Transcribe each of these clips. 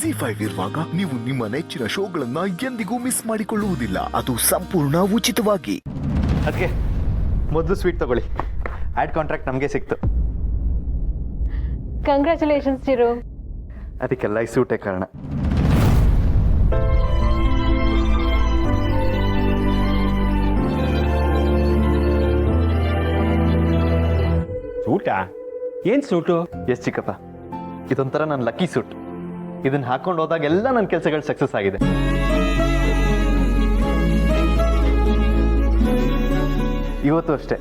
ZEE5 ಇರುವಾಗ ನೀವು ನಿಮ್ಮ ನೆಚ್ಚಿನ ಶೋಗಳನ್ನ ಎಂದಿಗೂ ಮಿಸ್ ಮಾಡಿಕೊಳ್ಳುವುದಿಲ್ಲ. ಅದು ಸಂಪೂರ್ಣ ಉಚಿತವಾಗಿ. ಅದಕ್ಕೆ ಮೊದಲು ಸ್ವೀಟ್ ತಗೊಳ್ಳಿ. ಆಡ್ ಕಾಂಟ್ರಾಕ್ಟ್ ನಮಗೆ ಸಿಕ್ತು. ಕಂಗ್ರ್ಯಾಚುಲೇಷನ್ಸ್ ಚಿರು. ಅದಕ್ಕೆಲ್ಲ ಈ ಸೂಟೇ ಕಾರಣ. ಸೂಟಾ? ಏನ್ ಸೂಟು? ಎಸ್ ಚಿಕ್ಕಪ್ಪ, ಇದೊಂಥರ ನನ್ನ ಲಕ್ಕಿ ಸೂಟ್. ಇದನ್ನ ಹಾಕೊಂಡು ಹೋದಾಗ ಎಲ್ಲ ನನ್ನ ಕೆಲಸಗಳು ಸಕ್ಸಸ್ ಆಗಿದೆ. ಇವತ್ತು ಅಷ್ಟೇ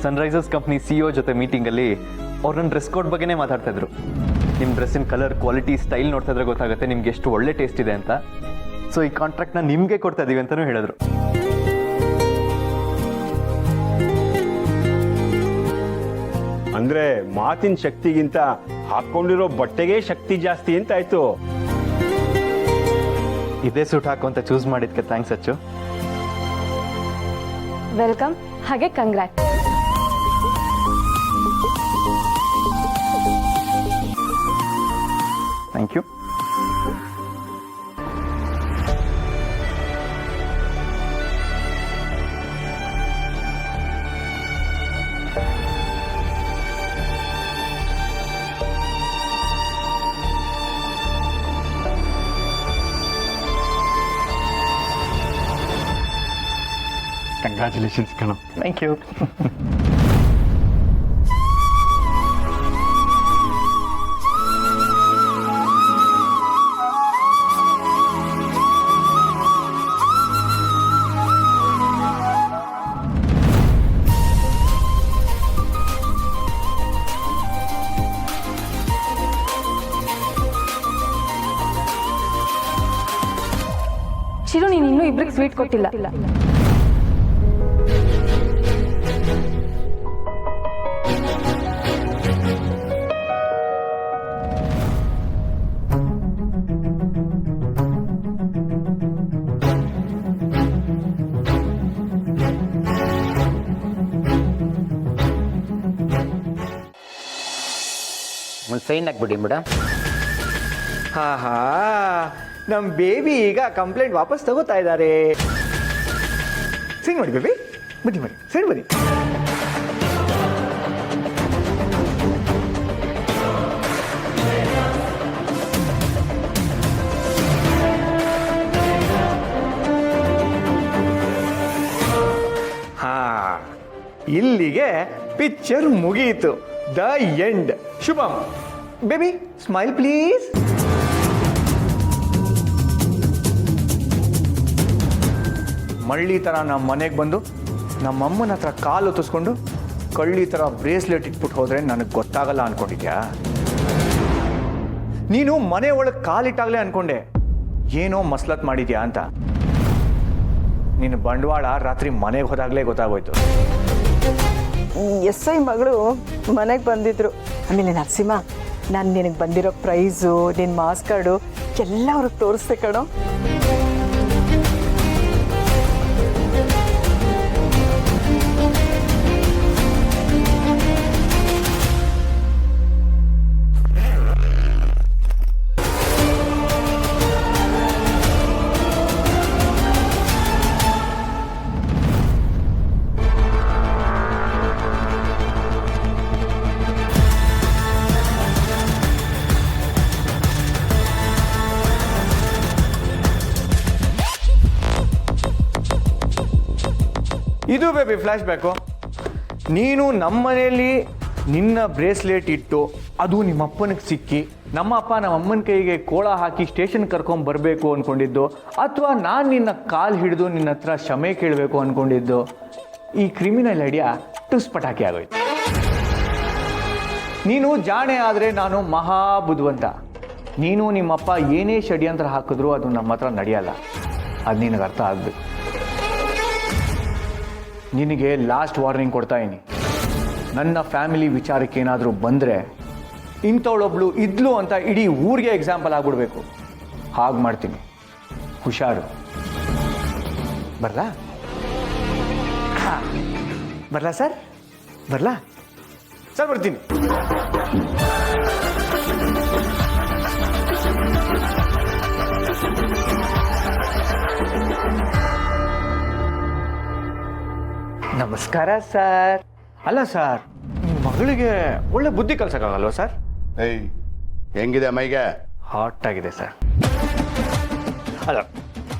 ಸನ್ರೈಸರ್ಸ್ ಕಂಪ್ನಿ CEO ಜೊತೆ ಮೀಟಿಂಗಲ್ಲಿ ಅವ್ರು ನನ್ನ ಡ್ರೆಸ್ ಕೋಡ್ ಬಗ್ಗೆನೇ ಮಾತಾಡ್ತಾ ಇದ್ರು. ನಿಮ್ಮ ಡ್ರೆಸ್ಸಿನ ಕಲರ್, ಕ್ವಾಲಿಟಿ, ಸ್ಟೈಲ್ ನೋಡ್ತಾ ಇದ್ರೆ ಗೊತ್ತಾಗುತ್ತೆ ನಿಮ್ಗೆ ಎಷ್ಟು ಒಳ್ಳೆ ಟೇಸ್ಟ್ ಇದೆ ಅಂತ. ಸೊ ಈ ಕಾಂಟ್ರಾಕ್ಟ್ನ ನಿಮಗೆ ಕೊಡ್ತಾ ಇದೀವಿ ಅಂತಲೂ ಹೇಳಿದ್ರು. ಅಂದ್ರೆ ಮಾತಿನ ಶಕ್ತಿಗಿಂತ ಹಾಕೊಂಡಿರೋ ಬಟ್ಟೆಗೆ ಶಕ್ತಿ ಜಾಸ್ತಿ ಅಂತ ಆಯ್ತು. ಇದೇ ಸೂಟ್ ಹಾಕು ಅಂತ ಚೂಸ್ ಮಾಡಿದ್ಕೆ ಥ್ಯಾಂಕ್ಸ್ ಅಚ್ಚು. ವೆಲ್ಕಮ್. ಹಾಗೆ ಕಂಗ್ರ್ಯಾಟ್. Thank you. ಕಂಗ್ರ್ಯಾಚುಲೇಷನ್ಸ್ ಕಣೋ. Thank you. ಚಿರು, ನೀನು ಇನ್ನೂ ಇಬ್ರಿಗೆ ಸ್ವೀಟ್ ಕೊಟ್ಟಿಲ್ಲ. ಸೈನ್ ಹಾಕ್ಬಿಡಿ ಮೇಡಮ್. ಹಾ, ನಮ್ಮ ಬೇಬಿ ಈಗ ಕಂಪ್ಲೇಂಟ್ ವಾಪಸ್ ತಗೋತಾ ಇದ್ದಾರೆ. ಸೈನ್ ಮಾಡಿ ಬೇಬಿ, ಬನ್ನಿ ಸೈನ್ ಬನ್ನಿ. ಹಾ, ಇಲ್ಲಿಗೆ ಪಿಕ್ಚರ್ ಮುಗಿಯಿತು. The end. ಶುಭಂ. Baby smile please. ಮಳ್ಳಿ ಥರ ನಮ್ಮ ಮನೆಗೆ ಬಂದು ನಮ್ಮಮ್ಮನ ಹತ್ರ ಕಾಲು ಒತ್ತಿಸ್ಕೊಂಡು ಕಳ್ಳಿ ಥರ ಬ್ರೇಸ್ಲೆಟ್ ಇಟ್ಬಿಟ್ಟು ಹೋದರೆ ನನಗೆ ಗೊತ್ತಾಗಲ್ಲ ಅಂದ್ಕೊಂಡಿದ್ಯಾ? ನೀನು ಮನೆ ಒಳಗೆ ಕಾಲಿಟ್ಟಾಗಲೇ ಅಂದ್ಕೊಂಡೆ ಏನೋ ಮಸ್ಲತ್ ಮಾಡಿದ್ಯಾ ಅಂತ. ನಿನ್ನ ಬಂಡವಾಳ ರಾತ್ರಿ ಮನೆಗೆ ಹೋದಾಗಲೇ ಗೊತ್ತಾಗೋಯ್ತು. SI ಮಗಳು ಮನೆಗೆ ಬಂದಿದ್ರು. ಆಮೇಲೆ ನರಸಿಂಹ, ನಾನು ನಿನಗೆ ಬಂದಿರೋ ಪ್ರೈಸು, ನಿನ್ನ ಮಾಸ್ ಕಾರ್ಡು ಎಲ್ಲ ಅವ್ರಿಗೆ ತೋರಿಸ್ದೆ ಕಣೋ. ಇದು ಬೇಬಿ ಫ್ಲ್ಯಾಶ್ ಬ್ಯಾಕು. ನೀನು ನಮ್ಮ ಮನೆಯಲ್ಲಿ ನಿನ್ನ ಬ್ರೇಸ್ಲೆಟ್ ಇಟ್ಟು ಅದು ನಿಮ್ಮ ಅಪ್ಪನಿಗೆ ಸಿಕ್ಕಿ ನಮ್ಮ ಅಪ್ಪ ನಮ್ಮ ಅಮ್ಮನ ಕೈಗೆ ಕೋಳ ಹಾಕಿ ಸ್ಟೇಷನ್ ಕರ್ಕೊಂಡು ಬರಬೇಕು ಅಂದ್ಕೊಂಡಿದ್ದು, ಅಥವಾ ನಾನು ನಿನ್ನ ಕಾಲು ಹಿಡಿದು ನಿನ್ನ ಹತ್ರ ಕ್ಷಮೆ ಕೇಳಬೇಕು ಅಂದ್ಕೊಂಡಿದ್ದು, ಈ ಕ್ರಿಮಿನಲ್ ಐಡಿಯಾ ಟುಸ್ ಪಟಾಕಿ ಆಗೋಯ್ತು. ನೀನು ಜಾಣೆ ಆದರೆ ನಾನು ಮಹಾ ಬುದ್ಧಿವಂತ. ನೀನು ನಿಮ್ಮಪ್ಪ ಏನೇ ಷಡ್ಯಂತ್ರ ಹಾಕಿದ್ರು ಅದು ನಮ್ಮ ಹತ್ರ ನಡೆಯಲ್ಲ. ಅದು ನಿನಗೆ ಅರ್ಥ ಆಗಬೇಕು. ನಿನಗೆ ಲಾಸ್ಟ್ ವಾರ್ನಿಂಗ್ ಕೊಡ್ತಾ ಇದೀನಿ. ನನ್ನ ಫ್ಯಾಮಿಲಿ ವಿಚಾರಕ್ಕೆ ಏನಾದರೂ ಬಂದರೆ ಇಂಥವಳೊಬ್ಳು ಇದ್ಲು ಅಂತ ಇಡೀ ಊರಿಗೆ ಎಕ್ಸಾಂಪಲ್ ಆಗ್ಬಿಡ್ಬೇಕು. ಹಾಗೆ ಮಾಡ್ತೀನಿ, ಹುಷಾರು. ಬರ್ಲಾ? ಬರ್ಲಾ ಸರ್? ಬರ್ಲಾ ಸರ್? ಬರ್ತೀನಿ. ನಮಸ್ಕಾರ ಸರ್. ಅಲ್ಲ ಸರ್, ನಿಮ್ಮ ಮಗಳಿಗೆ ಒಳ್ಳೆ ಬುದ್ಧಿ ಕಲ್ಸಕ್ಕಾಗಲ್ವಾ ಸರ್? ಏಯ್ ಹೆಂಗಿದೆ ಮೈಗೆ? ಹಾಟ್ ಆಗಿದೆ ಸರ್. ಅಲ್ಲ,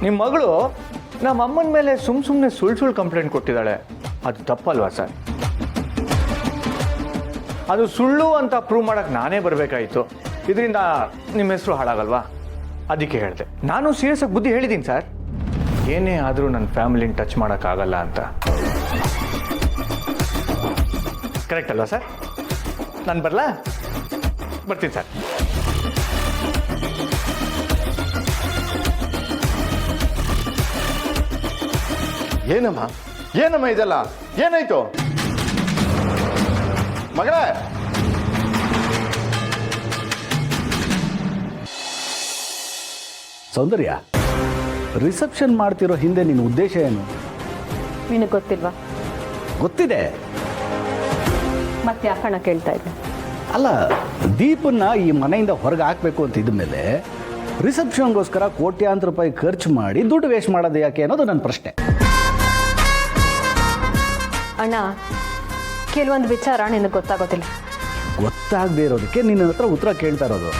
ನಿಮ್ಮ ಮಗಳು ನಮ್ಮ ಅಮ್ಮನ ಮೇಲೆ ಸುಮ್ಮನೆ ಸುಳ್ಳು ಕಂಪ್ಲೇಂಟ್ ಕೊಟ್ಟಿದ್ದಾಳೆ, ಅದು ತಪ್ಪಲ್ವಾ ಸರ್? ಅದು ಸುಳ್ಳು ಅಂತ ಪ್ರೂವ್ ಮಾಡಕ್ಕೆ ನಾನೇ ಬರಬೇಕಾಯಿತು. ಇದರಿಂದ ನಿಮ್ಮ ಹೆಸರು ಹಾಳಾಗಲ್ವಾ? ಅದಕ್ಕೆ ಹೇಳಿದೆ. ನಾನು ಸೀರಿಯಸ್ ಆಗಿ ಬುದ್ಧಿ ಹೇಳಿದ್ದೀನಿ ಸರ್. ಏನೇ ಆದರೂ ನನ್ನ ಫ್ಯಾಮಿಲಿನ ಟಚ್ ಮಾಡೋಕ್ಕಾಗಲ್ಲ ಅಂತ. ಕರೆಕ್ಟ್ ಅಲ್ವಾ ಸರ್? ನಾನು ಬರಲಾ? ಬರ್ತೀನಿ ಸರ್. ಏನಮ್ಮ ಇದೆಲ್ಲ? ಏನಾಯ್ತು ಮಗಳೇ? ಸೌಂದರ್ಯ, ರಿಸೆಪ್ಷನ್ ಮಾಡ್ತಿರೋ ಹಿಂದೆ ನಿನ್ನ ಉದ್ದೇಶ ಏನು? ನಿನಗೆ ಗೊತ್ತಿಲ್ವಾ? ಗೊತ್ತಿದೆ. ಮತ್ತೆ ಯಾಕಣ್ಣ ಕೇಳ್ತಾ ಇದ್ದೆ? ಅಲ್ಲ, ದೀಪನ್ನ ಈ ಮನೆಯಿಂದ ಹೊರಗೆ ಹಾಕಬೇಕು ಅಂತ ಇದ್ಮೇಲೆ ರಿಸೆಪ್ಷನ್ಗೋಸ್ಕರ ಕೋಟ್ಯಾಂತರ ರೂಪಾಯಿ ಖರ್ಚು ಮಾಡಿ ದುಡ್ಡು ವೇಸ್ಟ್ ಮಾಡೋದು ಯಾಕೆ ಅನ್ನೋದು ನನ್ನ ಪ್ರಶ್ನೆ. ಅಣ್ಣ, ಕೆಲವೊಂದು ವಿಚಾರ ನಿನಗೆ ಗೊತ್ತಾಗೋದಿಲ್ಲ. ಗೊತ್ತಾಗದೇ ಇರೋದಕ್ಕೆ ನಿನ್ನ ಹತ್ರ ಉತ್ತರ ಕೇಳ್ತಾ ಇರೋದು.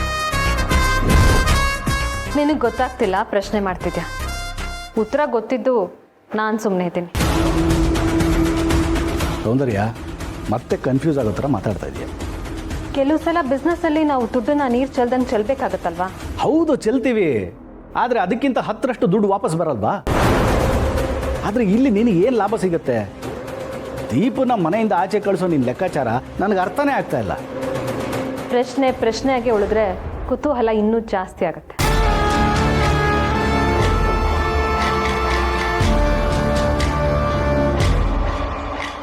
ನಿನಗೆ ಗೊತ್ತಾಗ್ತಿಲ್ಲ, ಪ್ರಶ್ನೆ ಮಾಡ್ತಿದ್ಯಾ. ಉತ್ತರ ಗೊತ್ತಿದ್ದು ನಾನು ಸುಮ್ಮನೆ ಇದ್ದೀನಿ. ಸೌಂದರ್ಯ, ಮತ್ತೆ ಕನ್ಫ್ಯೂಸ್ ಆಗೋ ಥರ ಮಾತಾಡ್ತಾ ಇದೆಯಾ? ಕೆಲವು ಸಲ ಬಿಸ್ನೆಸ್ಸಲ್ಲಿ ನಾವು ದುಡ್ಡನ್ನ ನೀರು ಚೆಲ್ದಂಗೆ ಚೆಲ್ಬೇಕಾಗತ್ತಲ್ವಾ? ಹೌದು, ಚೆಲ್ತೀವಿ. ಆದರೆ ಅದಕ್ಕಿಂತ 10ರಷ್ಟು ದುಡ್ಡು ವಾಪಸ್ ಬರಲ್ವಾ? ಆದರೆ ಇಲ್ಲಿ ನಿನಗೆ ಏನು ಲಾಭ ಸಿಗುತ್ತೆ? ದೀಪನ ಮನೆಯಿಂದ ಆಚೆ ಕಳಿಸೋ ನಿನ್ನ ಲೆಕ್ಕಾಚಾರ ನನಗೆ ಅರ್ಥನೇ ಆಗ್ತಾ ಇಲ್ಲ. ಪ್ರಶ್ನೆಯಾಗಿ ಉಳಿದ್ರೆ ಕುತೂಹಲ ಇನ್ನೂ ಜಾಸ್ತಿ ಆಗುತ್ತೆ.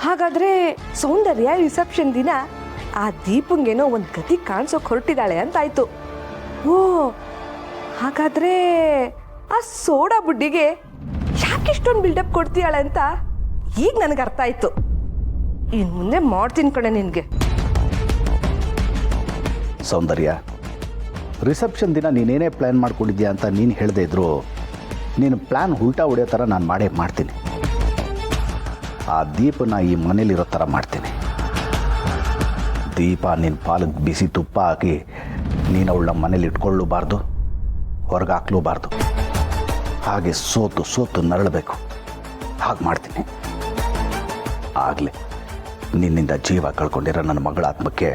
ಹಾಗಾದ್ರೆ ಸೌಂದರ್ಯ ರಿಸೆಪ್ಷನ್ ದಿನ ಆ ದೀಪಂಗೇನೋ ಒಂದು ಗತಿ ಕಾಣಿಸೋಕೆ ಹೊರಟಿದ್ದಾಳೆ ಅಂತಾಯ್ತು. ಓ, ಹಾಗಾದ್ರೆ ಆ ಸೋಡಾ ಬುಡ್ಡಿಗೆ ಯಾಕಿಷ್ಟೊಂದು ಬಿಲ್ಡಪ್ ಕೊಡ್ತೀಯಾಳೆ ಅಂತ ಈಗ ನನಗೆ ಅರ್ಥ ಆಯ್ತು. ಇನ್ನು ಮುಂದೆ ಮಾಡ್ತೀನಿ ಕಣೆ ನಿನಗೆ. ಸೌಂದರ್ಯ, ರಿಸೆಪ್ಷನ್ ದಿನ ನೀನೇನೇ ಪ್ಲ್ಯಾನ್ ಮಾಡ್ಕೊಂಡಿದ್ಯಾ ಅಂತ ನೀನು ಹೇಳದೇ ಇದ್ರು ನೀನು ಪ್ಲ್ಯಾನ್ ಉಲ್ಟಾ ಹೊಡೆಯೋ ಥರ ನಾನು ಮಾಡ್ತೀನಿ. ಆ ದೀಪನ ಈ ಮನೇಲಿರೋ ಥರ ಮಾಡ್ತೀನಿ. ದೀಪ ನಿನ್ನ ಪಾಲಕ್ಕೆ ಬಿಸಿ ತುಪ್ಪ ಹಾಕಿ ನೀನು ಅವಳ ಮನೇಲಿ ಇಟ್ಕೊಳ್ಳಬಾರ್ದು, ಹೊರಗೆ ಹಾಕ್ಲೂಬಾರ್ದು. ಹಾಗೆ ಸೋತು ನರಳಬೇಕು. ಹಾಗೆ ಮಾಡ್ತೀನಿ. ಆಗಲೇ ನಿನ್ನಿಂದ ಜೀವ ಕಳ್ಕೊಂಡಿರೋ ನನ್ನ ಮಗಳ ಆತ್ಮಕ್ಕೆ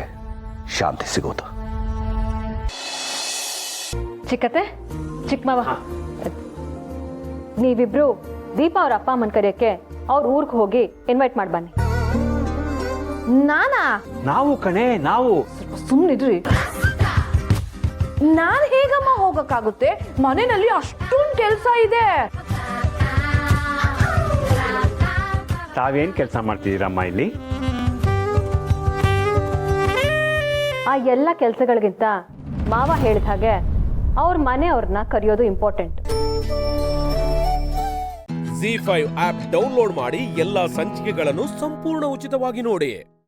ಶಾಂತಿ ಸಿಗೋದು. ಚಿಕ್ಕತ್ತೆ, ಚಿಕ್ಕಮಾವ, ನೀವಿಬ್ರು ದೀಪ ಅವ್ರ ಅಪ್ಪ ಅಮ್ಮನ ಕರೆಯೋಕ್ಕೆ ಅವ್ರ ಊರಿಗೆ ಹೋಗಿ ಇನ್ವೈಟ್ ಮಾಡಿ ಬನ್ನಿ. ನಾನಾ? ನಾವು ಕಣೆ, ನಾವು. ಸುಮ್ಮನಿದ್ರಿ. ನಾನು ಹೇಗಮ್ಮ ಹೋಗಕ್ಕಾಗುತ್ತೆ? ಮನೆಯಲ್ಲಿ ಅಷ್ಟೊಂದು ಕೆಲಸ ಇದೆ. ತಾವೇನು ಕೆಲಸ ಮಾಡ್ತಿದ್ದೀರಮ್ಮ ಇಲ್ಲಿ? ಆ ಎಲ್ಲ ಕೆಲಸಗಳಿಗಿಂತ ಮಾವ ಹೇಳಿದ ಹಾಗೆ ಅವ್ರ ಮನೆಯವ್ರನ್ನ ಕರೆಯೋದು ಇಂಪಾರ್ಟೆಂಟ್. ZEE5 ಆಪ್ ಡೌನ್ಲೋಡ್ ಮಾಡಿ ಎಲ್ಲಾ ಸಂಚಿಕೆಗಳನ್ನು ಸಂಪೂರ್ಣ ಉಚಿತವಾಗಿ ನೋಡಿ.